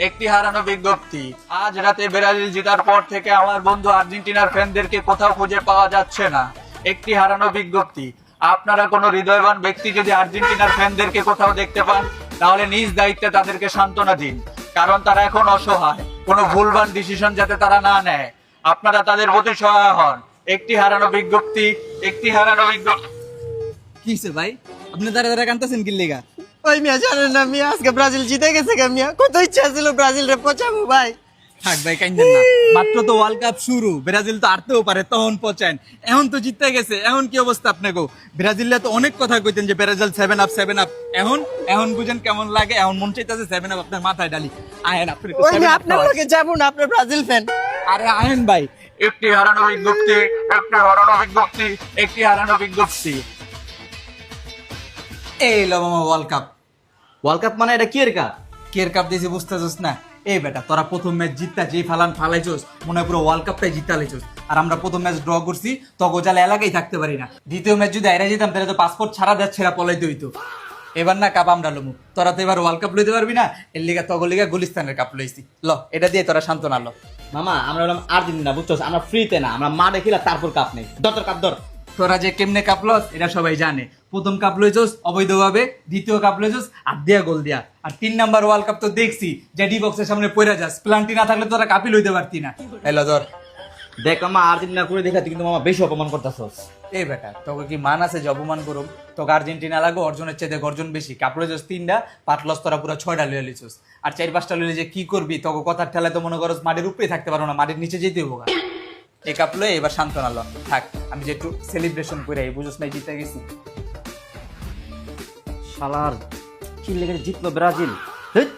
একটি হারানো বিজ্ঞপ্তি। আজ রাতে ব্রাজিল জেতার পর থেকে আমার বন্ধু আর্জেন্টিনার ফ্যানদেরকে কোথাও খুঁজে পাওয়া যাচ্ছে না। একটি হারানো বিজ্ঞপ্তি। আপনারা কোনো হৃদয়বান ব্যক্তি যদি আর্জেন্টিনার ফ্যানদেরকে কোথাও দেখতে পান, তাহলে নিজ দায়িত্বে তাদেরকে সান্ত্বনা দিন, কারণ তারা এখন অসহায়। কোনো ভুলভাল ডিসিশন যাতে তারা না নেয়, আপনারা তাদের প্রতি সহায় হন। একটি হারানো বিজ্ঞপ্তি, একটি হারানো বিজ্ঞপ্তি। কি হইছে ভাই, আপনি দাঁড়া দাঁড়া কান্তাছেন কি লিগা? ওই মিয়া জানেন না মিয়া, আজকে ব্রাজিল জিতে গেছে গা মিয়া। কত ইচ্ছা ছিল ব্রাজিল রে পচাবো ভাই। থাক ভাই, কাইন্দেন না, মাত্র তো ওয়ার্ল্ড কাপ শুরু, ব্রাজিল তো হারতেও পারে, তখন পচান। এখন তো জিতে গেছে, এখন কি অবস্থা আপনাকে? ব্রাজিলে তো অনেক কথা কইতেন যে ব্রাজিল 7 আপ 7 আপ। এখন এখন বুঝেন কেমন লাগে? এখন মন চাইতেছে 7 আপ আপনার মাথায় ডালি। আহেন আপনি একটু ওই 7 মিয়া আপ আপনার খাওয়ান। লগে যাবো না, আপনার ব্রাজিল ফ্যান। আরে আহেন ভাই। একটি হারানো বিজ্ঞপ্তি, একটি হারানো বিজ্ঞপ্তি, একটি হারানো বিজ্ঞপ্তি। এই লো মামা ওয়ার্ল্ড কাপ। ওয়ার্ল্ড কাপ মানে এটা কি এর কাপ? কের কাপ দিয়েছে বুঝতেছস না? এই বেটা, তোরা প্রথম ম্যাচ জিততা যেই ফালাইছস, মনে হয় পুরো ওয়ার্ল্ড কাপটাই জিতালাইছস। আর আমরা প্রথম ম্যাচ ড্র করছি, তো গোজাল এলাকায় থাকতে পারি না। দ্বিতীয় ম্যাচ যদি হাইরা যেতাম, তাহলে তো পাসপোর্ট ছাড়া দেশ ছেড়া পলাইতে হইতো। এবার না কাপ আমরা লমু, তোরা তো এবার ওয়ার্ল্ড কাপ লইতে পারবি না। এর লিগা তগো লিগা গুলিস্তানের কাপ লইছি। ল, এটা দিয়ে তোরা সান্ত্বনা ল। মামা আমরা হলাম আর্জেন্টিনা, বুঝছো? আমরা ফ্রিতে না, আমরা মাঠে খেলা, তারপর কাপ নেই। দর কাপ দর। তোরা যে কেমনে কাপ লস এটা সবাই জানে। প্রথম কাপ লইছস অবৈধভাবে, দ্বিতীয় কাপ লইছস আর দিয়া গোল দিয়া, আর 3 নাম্বার ওয়ার্ল্ড কাপ তো দেখছি যে ডি বক্সের সামনে পড়ে যাস। প্লান্টি না থাকলে তোরা কাপই লইতে পারতি না। এলো ধর। দেখ মামা, আর্জেন্টিনা করে দেখাতে কিন্তু মামা বেশি অপমান করতেছস। এই বেটা, তোকে কি মান আছে যে অপমান করুম? তোকে আর্জেন্টিনা লাগো, অর্জনের চেয়ে গর্জন বেশি। কাপ লইছস 3টা, পাটলস তোরা পুরো 6টা লইয়া লিছস। আর 4-5টা লইলে যে কি করবি? তোকে কথার ঠেলায় তো মনে করস মাটির উপরেই থাকতে পারো না, মাটির নিচে যেতে হবো। এই কাপ লয়ে এবার সান্ত্বনা ল। থাক, আমি যে একটু সেলিব্রেশন করে বুঝোস না জিতে গেছি। শালার কি লেগে জিতলো ব্রাজিল। হেৎ।